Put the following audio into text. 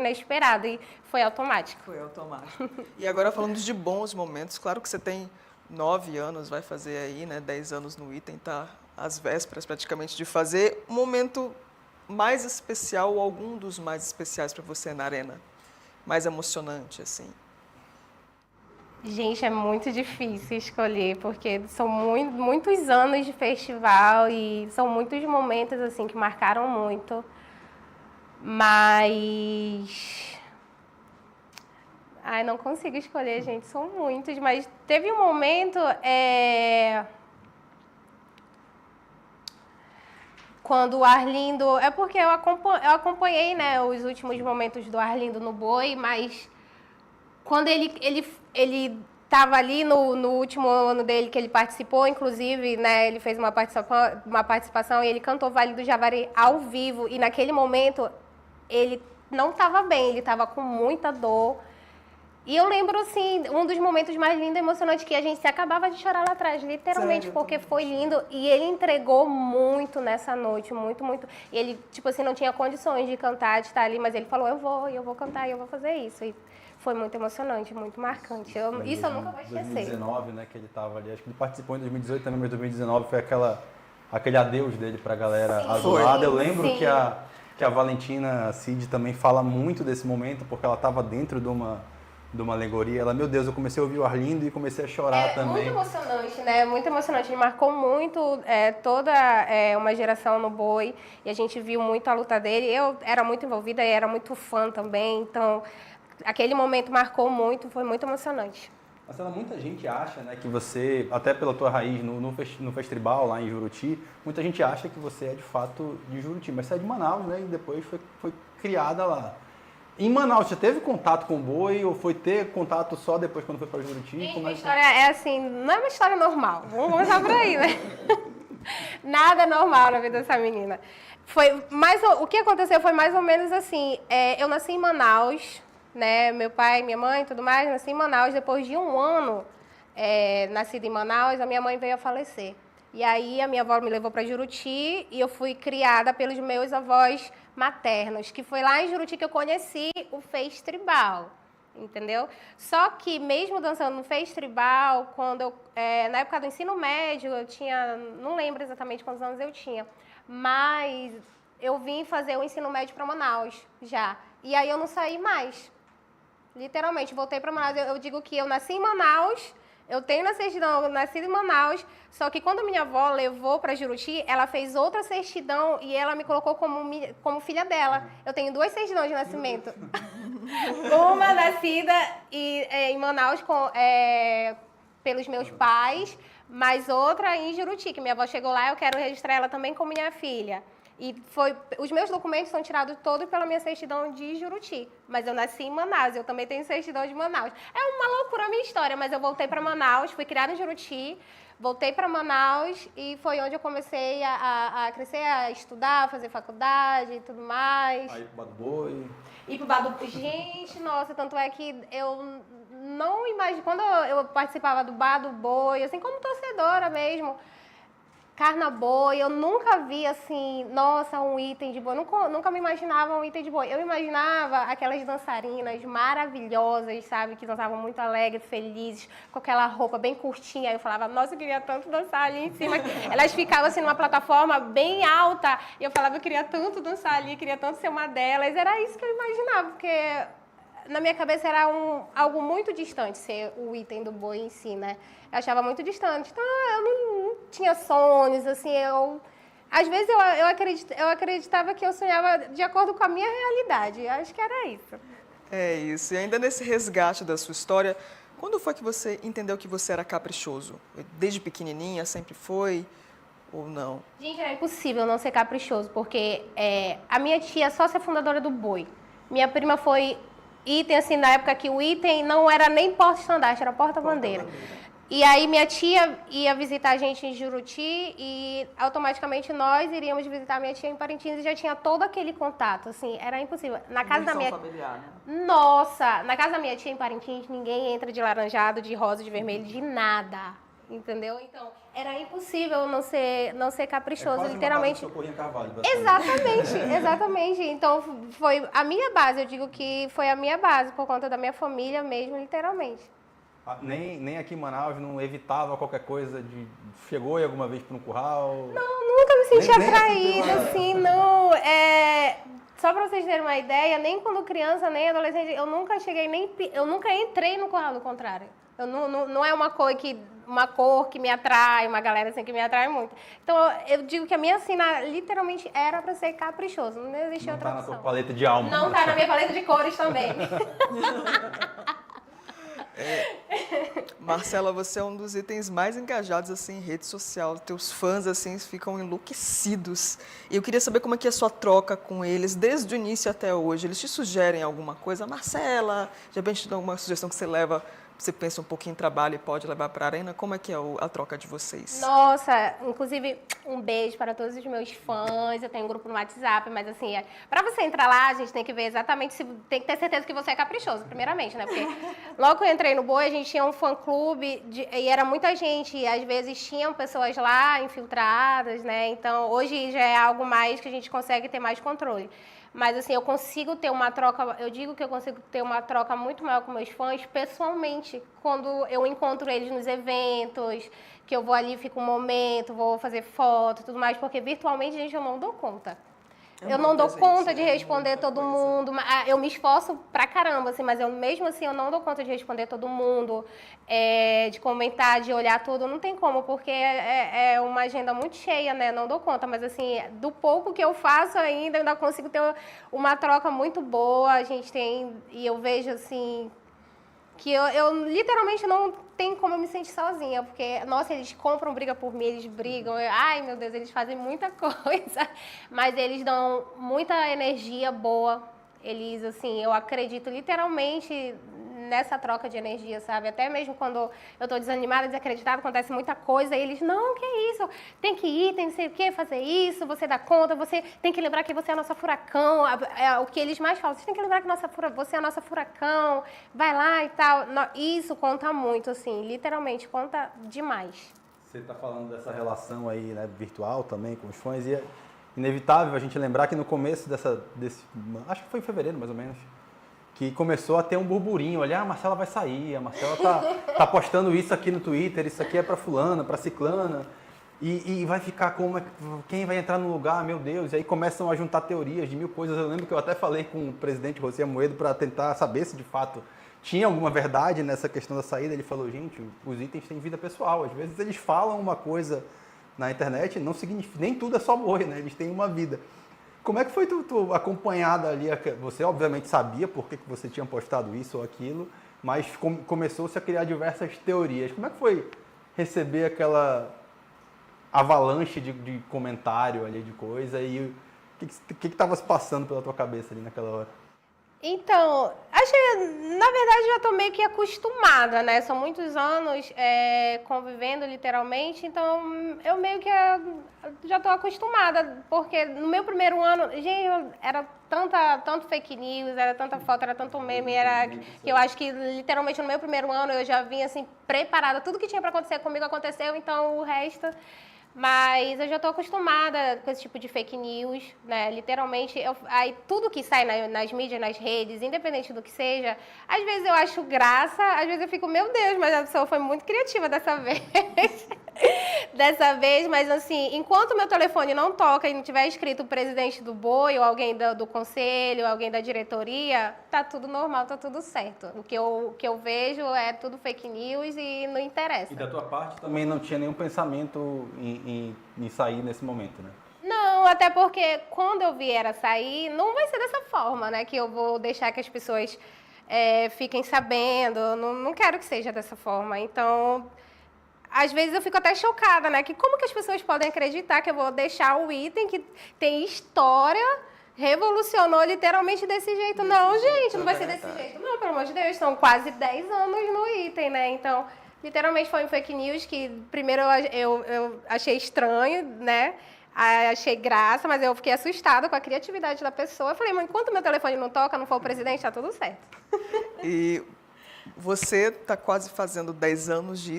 inesperado e foi automático. Foi automático. E agora falando de bons momentos, claro que você tem 9 anos, vai fazer aí, né, 10 anos no Item, tá às vésperas praticamente de fazer um momento mais especial ou algum dos mais especiais para você na arena, mais emocionante, assim. Gente, é muito difícil escolher, porque são muitos anos de festival e são muitos momentos assim que marcaram muito. Mas ai, não consigo escolher, gente, são muitos, mas teve um momento quando o Arlindo, é porque eu acompanhei, né, os últimos momentos do Arlindo no Boi, mas quando ele estava ali no último ano dele que ele participou, inclusive, né, ele fez uma participação e ele cantou Vale do Javari ao vivo. E naquele momento ele não estava bem, ele estava com muita dor. E eu lembro, assim, um dos momentos mais lindos e emocionantes que a gente se acabava de chorar lá atrás, literalmente, Sério? porque foi lindo. E ele entregou muito nessa noite, muito, muito. E ele, tipo assim, não tinha condições de cantar, de estar ali, mas ele falou, eu vou cantar, eu vou fazer isso. E foi muito emocionante, muito marcante. Isso eu nunca vou esquecer. 2019, né, que ele estava ali. Acho que ele participou em 2018 também, mas 2019 foi aquele adeus dele para a galera azulada. Eu lembro sim. que a Valentina Cid também fala muito desse momento, porque ela estava dentro de uma alegoria. Ela, meu Deus, eu comecei a ouvir o Arlindo e comecei a chorar também. É muito emocionante, né? Muito emocionante. Ele marcou muito toda uma geração no Boi e a gente viu muito a luta dele. Eu era muito envolvida e era muito fã também, então aquele momento marcou muito, foi muito emocionante. Marcela, muita gente acha, né, que você, até pela tua raiz no Festribal, lá em Juruti, muita gente acha que você é de fato de Juruti, mas você é de Manaus, né, e depois foi criada lá. Em Manaus, você teve contato com o Boi ou foi ter contato só depois quando foi para Juruti? Gente, a história é assim, não é uma história normal, vamos começar por aí, né? Nada normal na vida dessa menina. O que aconteceu foi mais ou menos assim, eu nasci em Manaus, né, meu pai, minha mãe e tudo mais, nasci em Manaus. Depois de um ano nascida em Manaus, a minha mãe veio a falecer. E aí a minha avó me levou para Juruti e eu fui criada pelos meus avós maternos, que foi lá em Juruti que eu conheci o Festribal, entendeu? Só que mesmo dançando no Festribal, na época do ensino médio, eu tinha, não lembro exatamente quantos anos eu tinha, mas eu vim fazer o ensino médio para Manaus já. E aí eu não saí mais. Literalmente, voltei para Manaus. Eu digo que eu nasci em Manaus, eu tenho na certidão, eu nasci em Manaus, só que quando minha avó levou para Juruti, ela fez outra certidão e ela me colocou como filha dela. Eu tenho 2 certidões de nascimento. Uma nascida em Manaus pelos meus pais, mas outra em Juruti, que minha avó chegou lá, eu quero registrar ela também como minha filha. E os meus documentos são tirados todos pela minha certidão de Juruti. Mas eu nasci em Manaus, eu também tenho certidão de Manaus. É uma loucura a minha história, mas eu voltei para Manaus, fui criada em Juruti, voltei para Manaus e foi onde eu comecei a crescer, a estudar, a fazer faculdade e tudo mais. Aí pro Bado Boi. E pro Bado Boi. Gente, nossa, tanto é que eu não imagino. Quando eu participava do Bado Boi, assim, como torcedora mesmo, Carnaboi, eu nunca vi assim, nossa, um item de boi, nunca me imaginava um item de boi. Eu imaginava aquelas dançarinas maravilhosas, sabe, que dançavam muito alegres, felizes, com aquela roupa bem curtinha. Aí eu falava, nossa, eu queria tanto dançar ali em cima. Elas ficavam assim numa plataforma bem alta, e eu falava, eu queria tanto dançar ali, queria tanto ser uma delas. Era isso que eu imaginava, porque na minha cabeça era algo muito distante ser o item do boi em si, né? Eu achava muito distante. Então eu não tinha sonhos, assim, às vezes eu acreditava que eu sonhava de acordo com a minha realidade. Acho que era isso. É isso. E ainda nesse resgate da sua história, quando foi que você entendeu que você era caprichoso? Desde pequenininha sempre foi ou não? Gente, era impossível não ser caprichoso, porque a minha tia é sócia fundadora do Boi. Minha prima foi item, assim, na época que o item não era nem porta-estandarte, era porta-bandeira. E aí minha tia ia visitar a gente em Juruti e automaticamente nós iríamos visitar a minha tia em Parintins e já tinha todo aquele contato, assim, era impossível. Na casa da minha familiar, né? Nossa, na casa da minha tia em Parintins ninguém entra de laranjado, de rosa, de vermelho, de nada. entendeu? Então, era impossível não ser caprichoso, quase literalmente. Uma Socorrinha Carvalho, Exatamente. Então, foi a minha base, eu digo que foi a minha base, por conta da minha família mesmo, literalmente. Nem aqui em Manaus não evitava qualquer coisa de... Chegou aí alguma vez para um curral? Nunca me senti Nem atraída, assim, não. Só pra vocês terem uma ideia, nem quando criança, nem adolescente, eu nunca eu nunca entrei no curral, do contrário. Eu não é uma cor que me atrai, uma galera assim que me atrai muito. Então, eu digo que a minha sina literalmente era pra ser caprichoso, não existia outra opção. Não tá na tua paleta de alma. Não tá na minha paleta de cores também. Marcela, você é um dos itens mais engajados assim em rede social. Teus fãs assim ficam enlouquecidos. E eu queria saber como é que é a sua troca com eles desde o início até hoje. Eles te sugerem alguma coisa? Marcela, de repente dá alguma sugestão que você pensa um pouquinho em trabalho e pode levar para a arena? Como é que é a troca de vocês? Nossa, inclusive, um beijo para todos os meus fãs. Eu tenho um grupo no WhatsApp, mas assim, para você entrar lá, a gente tem que ver exatamente, tem que ter certeza que você é caprichoso, primeiramente, né? Porque logo que eu entrei no Boi, a gente tinha um fã-clube e era muita gente. E às vezes tinham pessoas lá infiltradas, né? Então, hoje já é algo mais que a gente consegue ter mais controle. Mas, assim, eu consigo ter uma troca, eu digo que eu consigo ter uma troca muito maior com meus fãs pessoalmente, quando eu encontro eles nos eventos, que eu vou ali, fico um momento, vou fazer foto e tudo mais, porque virtualmente, gente, eu não dou conta. Eu não dou conta de responder todo mundo. Eu me esforço pra caramba, assim, mas mesmo assim eu não dou conta de responder todo mundo, de comentar, de olhar tudo. Não tem como, porque é uma agenda muito cheia, né? Não dou conta, mas assim, do pouco que eu faço ainda, eu ainda consigo ter uma troca muito boa. A gente tem, e eu vejo assim, que eu literalmente não tem como eu me sentir sozinha, porque, nossa, eles compram briga por mim, eles brigam, ai meu Deus, eles fazem muita coisa, mas eles dão muita energia boa, eles, assim, eu acredito literalmente nessa troca de energia, sabe? Até mesmo quando eu tô desanimada, desacreditada, acontece muita coisa, e eles, não, que isso, tem que ir, tem não sei o que, fazer isso, você dá conta, você tem que lembrar que você é a nossa furacão, o que eles mais falam, você tem que lembrar que você é a nossa furacão, vai lá e tal. Isso conta muito, assim, literalmente, conta demais. Você está falando dessa relação aí, né, virtual também com os fãs, e é inevitável a gente lembrar que no começo desse, acho que foi em fevereiro mais ou menos, que começou a ter um burburinho, olha, a Marcela vai sair, a Marcela tá postando isso aqui no Twitter, isso aqui é para fulana, para ciclana, e vai ficar quem vai entrar no lugar, meu Deus, e aí começam a juntar teorias de mil coisas. Eu lembro que eu até falei com o presidente José Amoedo para tentar saber se de fato tinha alguma verdade nessa questão da saída. Ele falou, gente, os itens têm vida pessoal, às vezes eles falam uma coisa na internet, não significa, nem tudo é só boi, né? Eles têm uma vida. Como é que foi tu acompanhada ali? Você obviamente sabia por que você tinha postado isso ou aquilo, mas começou-se a criar diversas teorias. Como é que foi receber aquela avalanche de comentário ali, de coisa, e o que estava se passando pela tua cabeça ali naquela hora? Então, acho que, na verdade, já estou meio que acostumada, né? São muitos anos convivendo, literalmente, então eu meio que já estou acostumada, porque no meu primeiro ano, gente, era tanto fake news, era tanta foto, era tanto meme, que eu acho que, literalmente, no meu primeiro ano eu já vinha, assim, preparada. Tudo que tinha para acontecer comigo aconteceu, então o resto... Mas eu já estou acostumada com esse tipo de fake news, né? Literalmente, aí tudo que sai nas mídias, nas redes, independente do que seja, às vezes eu acho graça, às vezes eu fico, meu Deus, mas a pessoa foi muito criativa dessa vez. Dessa vez, mas assim, enquanto meu telefone não toca e não tiver escrito o presidente do Boi, ou alguém do conselho, alguém da diretoria, tá tudo normal, tá tudo certo. O que eu vejo é tudo fake news e não interessa. E da tua parte também não tinha nenhum pensamento em sair nesse momento, né? Não, até porque quando eu vier a sair, não vai ser dessa forma, né? Que eu vou deixar que as pessoas fiquem sabendo. Não quero que seja dessa forma. Então, às vezes eu fico até chocada, né? Que como que as pessoas podem acreditar que eu vou deixar o item que tem história, revolucionou literalmente desse jeito? Não, gente, não vai ser desse jeito. Não, pelo amor de Deus, são quase 10 anos no item, né? Então, literalmente foi um fake news que primeiro eu achei estranho, né? Achei graça, mas eu fiquei assustada com a criatividade da pessoa. Eu falei, mas enquanto meu telefone não toca, não for o presidente, tá tudo certo. E você está quase fazendo 10 anos de